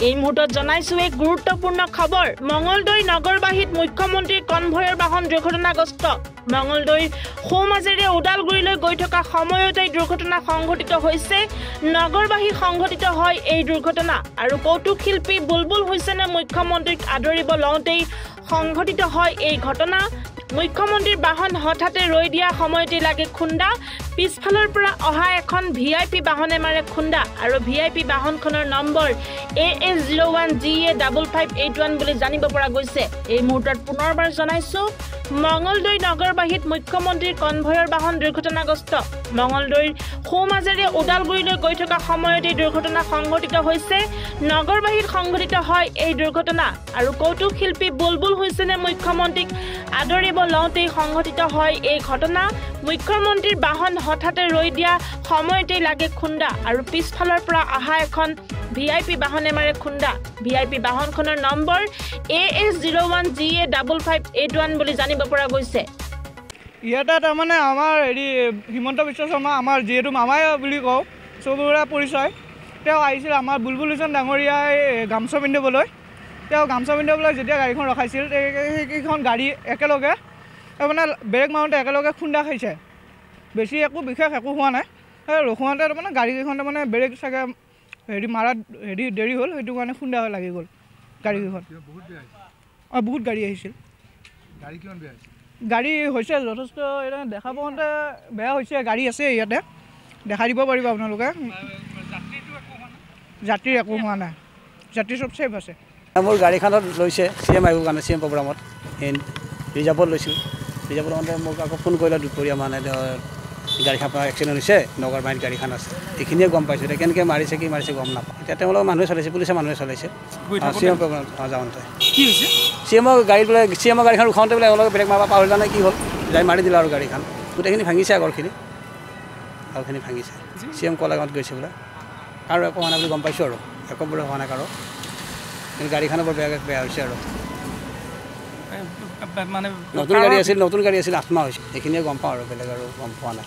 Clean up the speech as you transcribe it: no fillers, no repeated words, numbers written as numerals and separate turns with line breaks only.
এই মুহূৰ্তত জনাইছো এক গুৰুত্বপূৰ্ণ খবৰ মঙ্গলদৈ নগৰবাহীত মুখ্যমন্ত্ৰীৰ কনভয়ৰ বাহন দুৰ্ঘটনাগ্ৰস্ত মঙ্গলদৈৰ সোমাজেৰে ওদালগুৰিলৈ গৈ থকা সময়তে দুৰ্ঘটনা সংঘটিত হৈছে নগৰবাহী সংঘটিত হয় এই দুৰ্ঘটনা আৰু কৌতুক শিল্পী বুলবুল হুছেইনে মুখ্যমন্ত্ৰীক আদৰিব লওঁতেই সংঘটিত হয় এই ঘটনা মুখ্যমন্ত্ৰীৰ বাহন হঠাতে ৰৈ দিয়া সময়তে লাগে খুন্দা পিছফালৰ পৰা অহা এখন ভিআইপি বাহনে মাৰে খুন্দা আৰু ভিআইপি বাহনখনৰ নম্বৰ AS01GA5581 বুলি জানিব পৰা গৈছে এই মুহূৰ্তত পুনৰবাৰ জনাইছো মঙ্গলদৈ নগৰবাহীত মুখ্যমন্ত্ৰীৰ কনভয়ৰ বাহন দুৰ্ঘটনাগ্ৰস্ত মঙ্গলদৈৰ সোমাজেৰে ওদালগুৰিলৈ গৈ থকা সময়তে দুৰ্ঘটনা সংঘটিত হৈছে নগৰবাহীত সংঘটিত হয় এই দুৰ্ঘটনা আৰু কৌতুক শিল্পী বুলবুল হুছেইনে মুখ্যমন্ত্ৰীক আদৰিব লওঁতেই সংঘটিত হয় এই ঘটনা মুখ্যমন্ত্ৰীৰ বাহন হঠাতে ৰৈ দিয়া সময়তে লাগে খুন্দা আৰু পিছফালৰ পৰা অহা এখন ভিআইপি বাহনে মাৰে খুন্দা ভিআইপি বাহনখনৰ নম্বৰ AS01GA5581 বুলি জানিব পৰা গৈছে
ইয়াতে তাৰমানে আমাৰ হিমন্ত বিশ্ব শৰ্মা আমাৰ যিহেতু মামাই বুলি কওঁ চবৰে পৰিচয় তেওঁ আহিছিল আমাৰ বুলবুল হুছেইন ডাঙৰীয়াই গামছা পিন্ধিবলৈ তেওঁ গামছা পিন্ধিবলৈ যেতিয়া গাড়ীখন ৰখাইছিল সেইকেইখন গাড়ী একেলগে মানে ব্ৰেক মাৰোঁতে একেলগে খুন্দা খাইছে বেছি একো বিশেষ একো হোৱা নাই ৰখোৱাতে তাৰমানে গাড়ীকেইখন তাৰমানে ব্ৰেক চাগে মাৰাত দেৰি হ'ল সেইটো কাৰণে খুন্দা লাগি গ'ল গাড়ীকেইখন বহুত গাড়ী আহিছিল গাড়ী হৈছে যথেষ্ট দেখা পাওঁতে বেয়া হৈছে গাড়ী আছে ইয়াতে দেখাই দিব পাৰিব আপোনালোকে যাত্ৰীৰ একো হোৱা নাই যাত্ৰী চব ছেফ আছে
মোৰ গাড়ীখনত লৈছে CM আহিবৰ কাৰণে CM প্ৰগ্ৰামত ৰিজাৰ্ভত লৈছিলোঁ ৰিজাৰ্ভত মানে মোক আকৌ ফোন কৰিলে দুপৰীয়া মানে গাড়ীখন এক্সিডেণ্ট হৈছে নগৰবাহীত গাড়ীখন আছে এইখিনিয়ে গম পাইছোঁ এতিয়া কেনেকৈ মাৰিছে কি মাৰিছে গম নাপাওঁ এতিয়া তেওঁলোকৰ মানুহে চলাইছে পুলিচে মানুহে চলাইছে CM প্ৰগ্ৰাম যাওঁতে
কি হৈছে
CMৰ গাড়ীত বোলে CMৰ গাড়ীখন উঠাওঁতে বোলে অলপ ব্ৰেক মাৰিব পাহৰিল নে কি হ'ল যাই মাৰি দিলে আৰু গাড়ীখন গোটেইখিনি ভাঙিছে আগৰখিনি ভাঙিছে CM কলাগাঁৱত গৈছে বোলে আৰু একো হোৱা নাই বুলি গম পাইছোঁ আৰু একো বোলে হোৱা নাই কাৰো কিন্তু গাড়ীখনৰ বৰ বেয়া হৈছে আৰু মানে নতুন গাড়ী আছিল 8 মাহ হৈছে এইখিনিয়ে গম পাওঁ আৰু বেলেগ আৰু গম পোৱা নাই